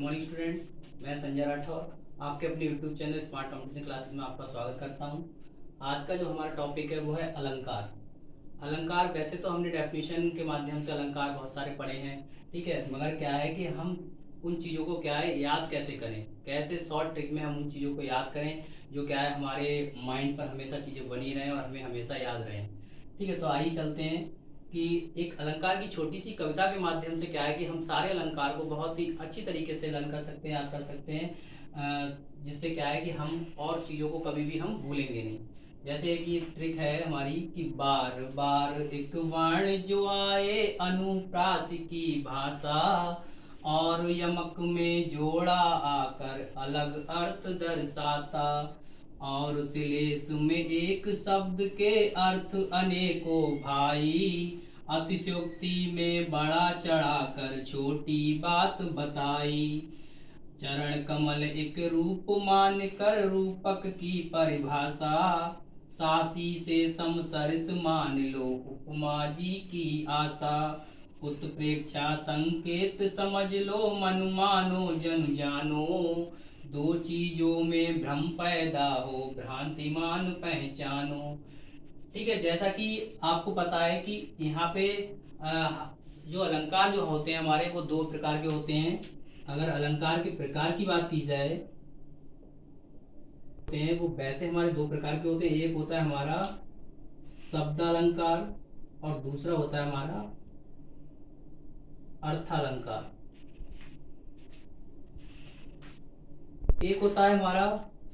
Morning student. मैं संजय राठौर आपके अपने YouTube channel smart competition classes में आपका स्वागत करता हूं। आज का जो हमारा टॉपिक है वो है अलंकार। अलंकार वैसे तो हमने डेफिनेशन के माध्यम से अलंकार बहुत सारे पढ़े हैं, ठीक है, मगर क्या है कि हम उन चीज़ों को क्या है याद कैसे करें, कैसे शॉर्ट ट्रिक में हम उन चीज़ों को याद करें जो क्या है हमारे माइंड पर हमेशा चीज़ें बनी रहें और हमें हमेशा याद रहें। ठीक है, तो आइए चलते हैं कि एक अलंकार की छोटी सी कविता के माध्यम से क्या है कि हम सारे अलंकार को बहुत ही अच्छी तरीके से लर्न कर सकते हैं, याद कर सकते हैं, जिससे क्या है कि हम और चीज़ों को कभी भी हम भूलेंगे नहीं। जैसे एक ये ट्रिक है हमारी कि बार बार एक वर्ण जो आए अनुप्रास की भाषा और यमक में जोड़ा आकर अलग अर्थ दर्शाता और श्लेष में एक शब्द के अर्थ अनेकों भाई अतिशयोक्ति में बड़ा चढ़ाकर छोटी बात बताई चरण कमल एक रूप मान कर रूपक की परिभाषा सासी से समसरिस मान लो उपमा जी की आशा उत्प्रेक्षा संकेत समझ लो मन मानो जन जानो दो चीजों में भ्रम पैदा हो भ्रांतिमान पहचानो। ठीक है, जैसा कि आपको पता है कि यहाँ पे जो अलंकार जो होते हैं हमारे वो दो प्रकार के होते हैं। अगर अलंकार के प्रकार की बात की जाए होते हैं वो वैसे हमारे दो प्रकार के होते हैं। एक होता है हमारा शब्द अलंकार और दूसरा होता है हमारा अर्थालंकार। एक होता है हमारा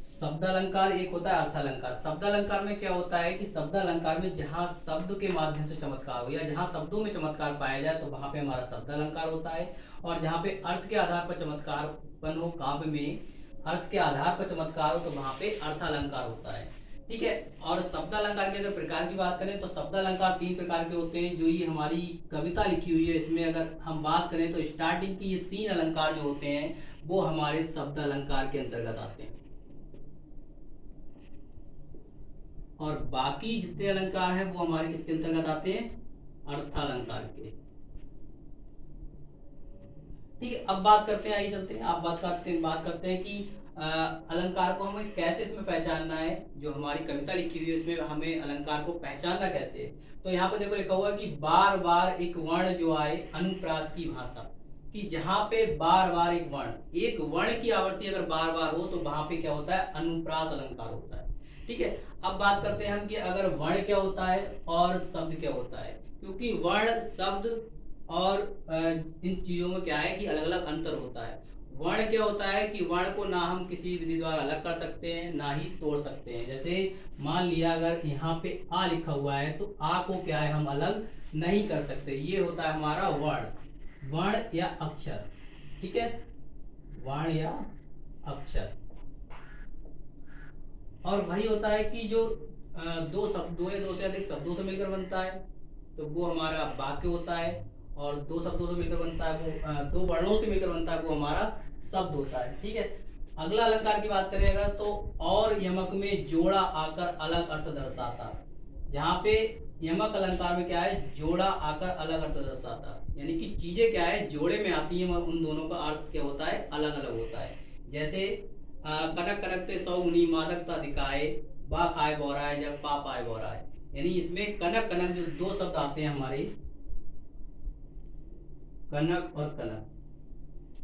शब्द अलंकार, एक होता है अर्थालंकार। शब्द अलंकार में क्या होता है कि शब्द अलंकार में जहां शब्द के माध्यम से चमत्कार हो या जहां शब्दों में चमत्कार पाया जाए तो वहां पे हमारा शब्द अलंकार होता है, और जहां पे अर्थ के आधार पर चमत्कार उत्पन्न हो, काव्य में अर्थ के आधार पर चमत्कार हो तो वहां पे अर्थालंकार होता है। ठीक है, और शब्द अलंकार के अगर प्रकार की बात करें तो शब्द अलंकार तीन प्रकार के होते हैं। जो ये हमारी कविता लिखी हुई है इसमें अगर हम बात करें तो स्टार्टिंग की ये तीन अलंकार जो होते हैं वो हमारे शब्द अलंकार के अंतर्गत आते हैं, और बाकी जितने अलंकार हैं वो हमारे किसके अंतर्गत आते हैं, अर्थालंकार के। ठीक है, अब बात करते हैं, आइए चलते हैं, आप बात करते हैं कि अलंकार को हमें कैसे इसमें पहचानना है। जो हमारी कविता लिखी हुई है इसमें हमें अलंकार को पहचानना कैसे है। तो यहाँ पे देखो लिखा हुआ है कि बार बार एक वर्ण जो आए अनुप्रास की भाषा, कि जहां पे बार बार एक वर्ण की आवृत्ति अगर बार बार हो तो वहां पे क्या होता है, अनुप्रास अलंकार होता है। ठीक है, अब बात करते हैं हम कि अगर वर्ण क्या होता है और शब्द क्या होता है, क्योंकि वर्ण शब्द और इन चीजों में क्या है कि अलग अलग अंतर होता है। वर्ण क्या होता है कि वर्ण को ना हम किसी विधि द्वारा अलग कर सकते हैं ना ही तोड़ सकते हैं। जैसे मान लिया अगर यहाँ पे आ लिखा हुआ है तो आ को क्या है हम अलग नहीं कर सकते, ये होता है हमारा वर्ण या अक्षर। ठीक है, वर्ण या अक्षर। और वही होता है कि जो दो या दो से अधिक शब्दों से मिलकर बनता है तो वो हमारा वाक्य होता है, और दो शब्दों से मिलकर बनता है वो दो वर्णों से मिलकर बनता है वो हमारा शब्द होता है। ठीक है, अगला अलंकार की बात करें अगर तो और यमक में जोड़ा आकर अलग अर्थ दर्शाता। जहाँ पे यमक अलंकार में क्या है, जोड़ा आकर अलग अर्थ दर्शाता, यानी कि चीजें क्या है जोड़े में आती हैं और उन दोनों का अर्थ क्या होता है, अलग अलग होता है। जैसे कनक कनकते सौ मुनि मादकता दिखाए बा खाए बोराए जब पा पाए बोराए, यानी इसमें कनक कनक जो दो शब्द आते हैं हमारे, कनक और कनक,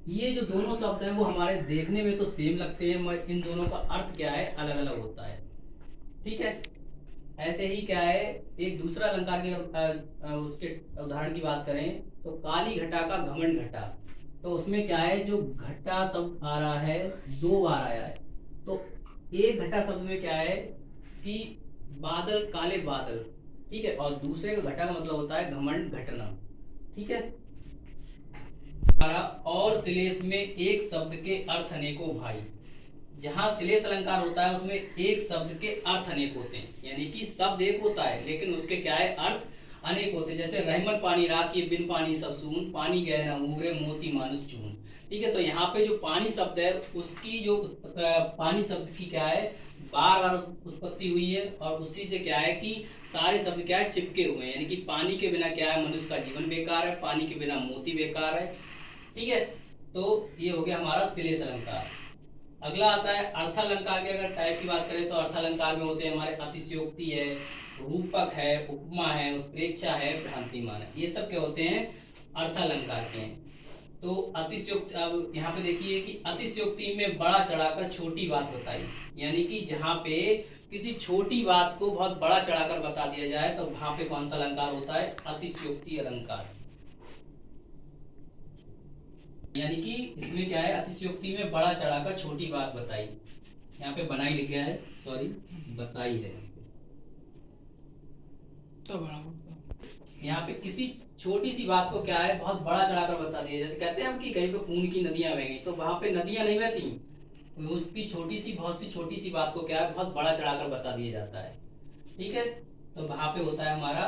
ये जो दोनों शब्द हैं वो हमारे देखने में तो सेम लगते हैं मगर इन दोनों का अर्थ क्या है, अलग अलग होता है। ठीक है, ऐसे ही क्या है एक दूसरा अलंकार के उसके उदाहरण की बात करें तो काली घटा का घमंड घटा, तो उसमें क्या है जो घटा शब्द आ रहा है दो बार आया है। तो एक घटा शब्द में क्या है कि बादल, काले बादल। ठीक है, और दूसरे का घटा का मतलब होता है घमंड, घटना। ठीक है, और श्लेष में एक शब्द के अर्थ अनेकों भाई। जहां श्लेष अलंकार होता है उसमें एक शब्द के अर्थ अनेक होते हैं, यानी कि शब्द एक होता है लेकिन उसके क्या है अर्थ अनेक होते हैं। जैसे रहमन पानी राखी बिन पानी सब सून पानी गए ना उबरे मोती मानुष चून। ठीक है, तो यहाँ पे जो पानी शब्द है उसकी जो पानी शब्द की क्या है बार बार उत्पत्ति हुई है, और उसी से क्या है कि सारे शब्द क्या है चिपके हुए हैं, यानी कि पानी के बिना क्या है मनुष्य का जीवन बेकार है, पानी के बिना मोती बेकार है। ठीक है, तो ये हो गया हमारा श्लेष अलंकार। अगला आता है अर्थालंकार के। अगर टाइप की बात करें तो अर्थालंकार में होते हैं हमारे अतिशयोक्ति है, रूपक है, उपमा है, उत्प्रेक्षा है, भ्रांतिमान है। ये सब क्या होते हैं? अर्थालंकार के हैं। तो अतिशयोक्ति, अब यहाँ पे देखिए कि अतिशयोक्ति में बड़ा चढ़ाकर छोटी बात बताई, यानी कि जहाँ पे किसी छोटी बात को बहुत बड़ा चढ़ाकर बता दिया जाए तो वहां पे कौन सा अलंकार होता है? अतिशयोक्ति अलंकार। यानी कि इसमें क्या है? अतिशयोक्ति में बड़ा चढ़ाकर छोटी बात बताई। यहाँ पे बनाई लिख गया है, सॉरी बताई है। तो यहाँ पे किसी छोटी सी बात को क्या है? बहुत बड़ा चढ़ाकर बता दिया। जैसे कहते हैं हम कि कहीं पे खून की नदियां बह गई, तो वहां पे नदियां नहीं बहती, उसकी छोटी सी, बहुत सी छोटी सी बात को क्या है? बहुत बड़ा चढ़ाकर बता दिया जाता है। ठीक है, तो वहां पे होता है हमारा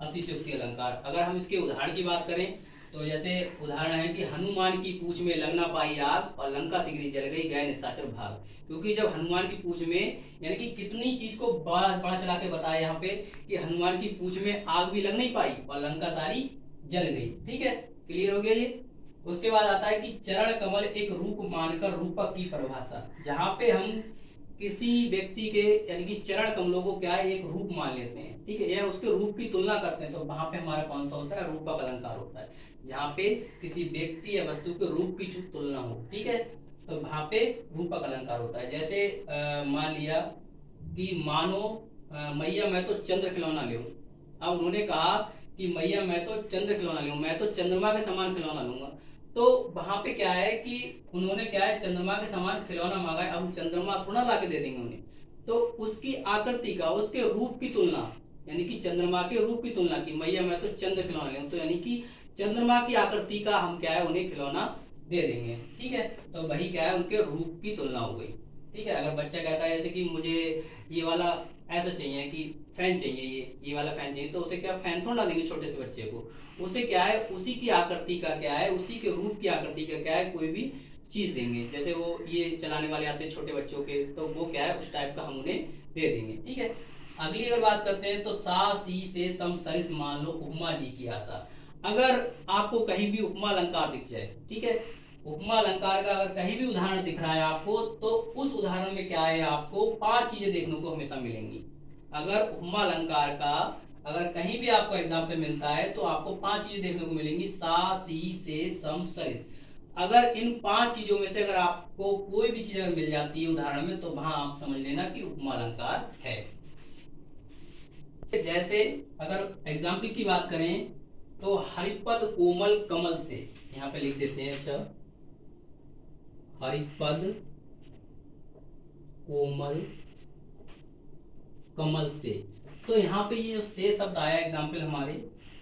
अतिशयोक्ति अलंकार। अगर हम इसके उदाहरण की बात करें तो जैसे उदाहरण है कि हनुमान की पूंछ में लग ना पाई आग और लंका सिगरी जल गई, गए निशाचर भाग। क्योंकि जब हनुमान की पूंछ में, यानी कि कितनी चीज को बड़ा बड़ा चढ़ा के बताया यहाँ पे कि हनुमान की पूंछ में आग भी लग नहीं पाई और लंका सारी जल गई। ठीक है, क्लियर हो गया ये। उसके बाद आता है कि चरण कमल एक रूप मानकर रूपक की परिभाषा। जहाँ पे हम किसी व्यक्ति के यानी कि चरण कमलों को क्या है? एक रूप मान लेते हैं। ठीक है, या उसके रूप की तुलना करते हैं, तो वहां पे हमारा कौन सा होता है? रूपक अलंकार होता है। जहाँ पे किसी व्यक्ति या वस्तु के रूप की तुलना हो, ठीक है, तो वहां पे रूपक अलंकार होता है। जैसे मान लिया कि मानो मैया मैं तो चंद्र खिलौना ले। अब उन्होंने कहा कि मैया मैं तो चंद्र खिलौना ले, मैं तो चंद्रमा के समान खिलौना लूंगा। तो वहां पे क्या है कि उन्होंने क्या है? चंद्रमा के समान खिलौना मांगा है। अब चंद्रमा थोड़ा ला के दे देंगे उन्हें, तो उसकी आकृति का, उसके रूप की तुलना, यानी कि चंद्रमा के रूप की तुलना की, मैया मैं तो चंद्र खिलौना ले, तो यानी कि चंद्रमा की आकृति का हम क्या है? उन्हें खिलौना दे देंगे। ठीक है, तो वही क्या है? उनके रूप की तुलना हो गई। ठीक है, अगर बच्चा कहता है जैसे कि मुझे ये वाला ऐसा चाहिए कि फैन चाहिए, ये वाला फैन चाहिए, तो उसे क्या फैन थोड़ा देंगे छोटे से बच्चे को? उसे क्या है? उसी की आकृति का क्या है? उसी के रूप की आकृति का क्या है? कोई भी चीज देंगे। जैसे वो ये चलाने वाले आते हैं छोटे बच्चों के, तो वो क्या है? उस टाइप का हम उन्हें दे देंगे। ठीक है, अगली अगर बात करते हैं तो सा सी से सम सरिस मान लो उपमा जी की आशा। अगर आपको कहीं भी उपमा अलंकार दिख जाए, ठीक है, उपमा अलंकार का अगर कहीं भी उदाहरण दिख रहा है आपको, तो उस उदाहरण में क्या है? आपको 5 चीजें देखने को हमेशा मिलेंगी। अगर उपमा अलंकार का अगर कहीं भी आपको एग्जाम्पल मिलता है तो आपको 5 चीजें देखने को मिलेंगी, सा सी से सम सरिस। अगर इन 5 चीजों में से अगर आपको कोई भी चीज अगर मिल जाती है उदाहरण में, तो वहां आप समझ लेना कि उपमा अलंकार है। जैसे अगर एग्जाम्पल की बात करें तो हरिपद कोमल कमल से, यहाँ पे लिख देते हैं। अच्छा, हरिपद कोमल कमल से, तो यहाँ पे ये जो से शब्द आया एग्जाम्पल हमारे,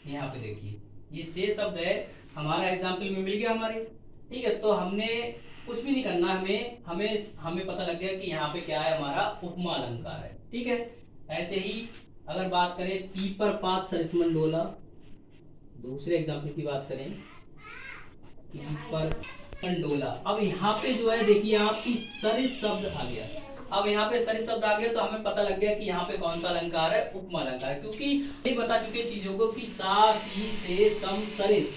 यहाँ पे देखिए ये से शब्द है हमारा एग्जाम्पल में मिल गया हमारे। ठीक है, तो हमने कुछ भी नहीं करना, हमें पता लग गया कि यहाँ पे क्या है? हमारा उपमा अलंकार है। ठीक है, ऐसे ही अगर बात करें पीपर पात सरिसमन डोला, दूसरे एग्जाम्पल की बात करें पीपर डोला। अब यहाँ पे जो है देखिए आपकी सरिस शब्द आ गया। अब यहाँ पे सरिस शब्द आ गया तो हमें पता लग गया कि यहाँ पे कौन सा अलंकार है? उपमा अलंकार, क्योंकि ये बता चुके चीजों को कि सा सी से सम सरिस।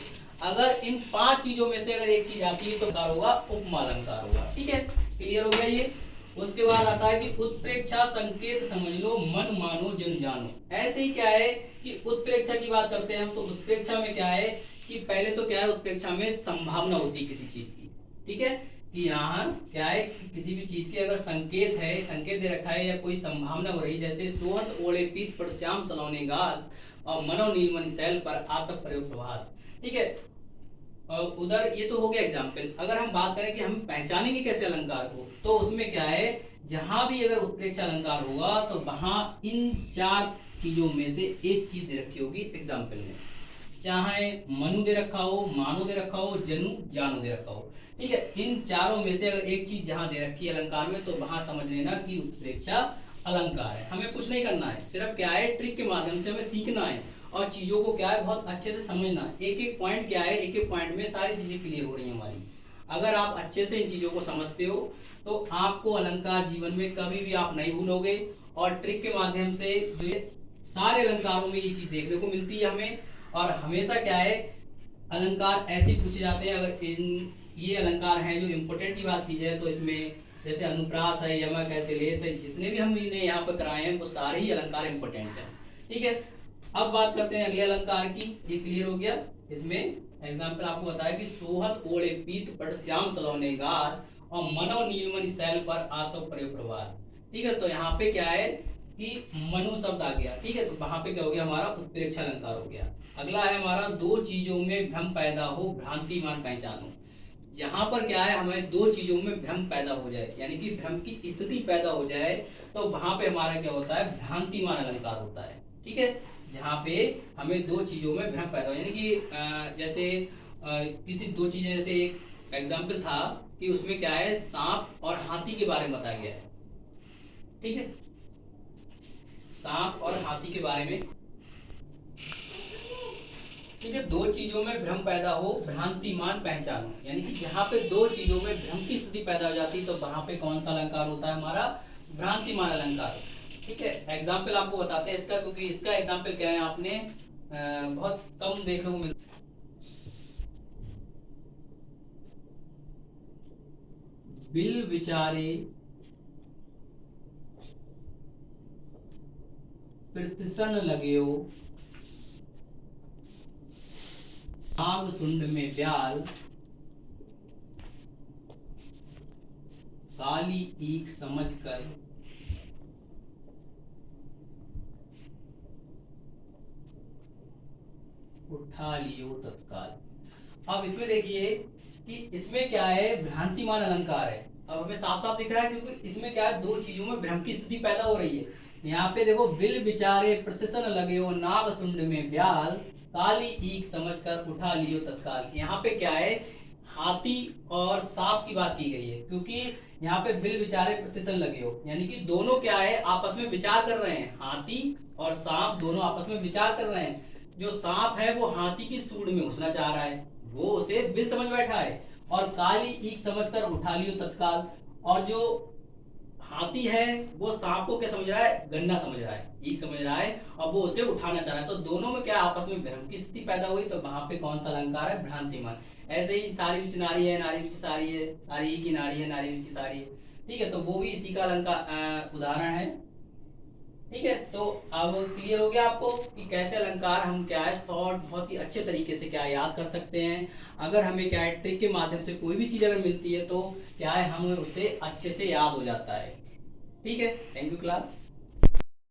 अगर इन 5 चीजों में से अगर एक चीज आती है तो क्या होगा? उपमा अलंकार होगा। ठीक है, क्लियर हो गया ये। उसके बाद आता है कि उत्प्रेक्षा संकेत समझ लो मन मानो जन जानो। ऐसे ही क्या है कि उत्प्रेक्षा की बात करते हैं हम, तो उत्प्रेक्षा में क्या है कि पहले तो क्या है? उत्प्रेक्षा में संभावना होती है किसी चीज की। ठीक है, कि यहाँ क्या है कि किसी भी चीज के अगर संकेत है, संकेत दे रखा है या कोई संभावना हो रही है, जैसे सोहत ओढ़े पीत पर श्याम सलोने गाल और मनो नीलमणि शैल पर आतप प्रयोग प्रभात। ठीक है, उधर ये तो हो गया एग्जाम्पल। अगर हम बात करें कि हम पहचानेंगे कैसे अलंकार को, तो उसमें क्या है? जहां भी अगर उत्प्रेक्षा अलंकार होगा तो वहां इन 4 चीजों में से एक चीज दे रखी होगी एग्जाम्पल में, चाहे मनु दे रखा हो, मानो दे रखा हो, जनु जानो दे रखा हो। ठीक है, इन चारों में से अगर एक चीज जहां दे रखी है अलंकार में, तो वहां समझ लेना कि उत्प्रेक्षा अलंकार है। हमें कुछ नहीं करना है, सिर्फ क्या है? ट्रिक के माध्यम से हमें सीखना है और चीजों को क्या है? बहुत अच्छे से समझना है। एक एक पॉइंट क्या है? एक एक पॉइंट में सारी चीजें क्लियर हो रही है हमारी। अगर आप अच्छे से इन चीजों को समझते हो तो आपको अलंकार जीवन में कभी भी आप नहीं भूलोगे। और ट्रिक के माध्यम से जो सारे अलंकारों में ये चीज देखने को मिलती है हमें। और हमेशा क्या है अलंकार ऐसे ही पूछे जाते हैं। अगर ये अलंकार हैं जो इम्पोर्टेंट की बात की जाए तो इसमें जैसे अनुप्रास है, यमक है, श्लेष है, जितने भी हमने यहाँ पर कराए हैं वो सारे ही अलंकार इम्पोर्टेंट हैं। ठीक है, अब बात करते हैं अगले अलंकार की। ये क्लियर हो गया। इसमें एग्जाम्पल आपको बताया कि सोहत ओढ़े पीत पट श्याम सलोने गार और मनो नीलमणि शैल पर आतो परे प्रवार। ठीक है, तो यहाँ पे क्या है कि मनु शब्द आ गया। ठीक है, तो वहां पे क्या हो गया हमारा उत्प्रेक्षा अलंकार हो गया। अगला है हमारा दो चीजों में भ्रम पैदा हो भ्रांति मान पहचानो। जहां पर क्या है हमें दो चीजों में भ्रम पैदा हो जाए यानी कि भ्रम की स्थिति पैदा हो जाए तो वहां पे हमारा क्या होता है भ्रांतिमान अलंकार होता है। ठीक है, जहां पे हमें दो चीजों में भ्रम पैदा हो यानी कि जैसे किसी दो चीजें, जैसे एक एग्जाम्पल था कि उसमें क्या है सांप और हाथी के बारे में बताया गया है। ठीक है, सांप और हाथी के बारे में। ठीक है, दो चीजों में भ्रम पैदा हो भ्रांतिमान पहचानो यानी कि जहां पे दो चीजों में भ्रम की स्थिति पैदा हो जाती है तो वहां पे कौन सा अलंकार होता है हमारा भ्रांतिमान अलंकार। ठीक है, एग्जाम्पल आपको बताते हैं इसका, क्योंकि इसका एग्जाम्पल क्या है आपने बहुत कम देखने को मिलता। बिल विचारे प्रतिसन लगे नाग सुंड में ब्याल काली ईख समझकर उठा लियो तत्काल। अब इसमें देखिए कि इसमें क्या है भ्रांतिमान अलंकार है। अब हमें साफ साफ दिख रहा है क्योंकि इसमें क्या है दो चीजों में भ्रम की स्थिति पैदा हो रही है। यहाँ पे देखो बिल बिचारे प्रतिसन लगे हो नाग सुंड में ब्याल काली ईख समझकर उठा लियो तत्काल। यहाँ पे क्या है हाथी और सांप की बात की गई है क्योंकि यहाँ पे बिल बिचारे प्रतिसन लगे हो यानी कि दोनों क्या है आपस में विचार कर रहे हैं। हाथी और सांप दोनों आपस में विचार कर रहे हैं। जो सांप है वो हाथी की सूंड में घुसना चाह रहा है, वो उसे बिल समझ बैठा है, और काली ईख समझकर उठा लियो तत्काल। और जो हाथी है वो सांप को क्या समझ रहा है गन्ना समझ रहा है, ईख समझ रहा है, और वो उसे उठाना चाह रहा है। तो दोनों में क्या आपस में भ्रम की स्थिति पैदा हुई तो वहां पे कौन सा अलंकार है भ्रांतिमान। ऐसे ही सारी बिच नारी है नारी बिच सारी है, सारी की नारी है नारी बिच सारी है। ठीक है, तो वो भी इसी का अलंकार उदाहरण है। ठीक है, तो अब क्लियर हो गया आपको कि कैसे अलंकार हम क्या है शॉर्ट बहुत ही अच्छे तरीके से क्या याद कर सकते हैं। अगर हमें क्या है ट्रिक के माध्यम से कोई भी चीज अगर मिलती है तो क्या है हमें उसे अच्छे से याद हो जाता है। ठीक है, थैंक यू क्लास।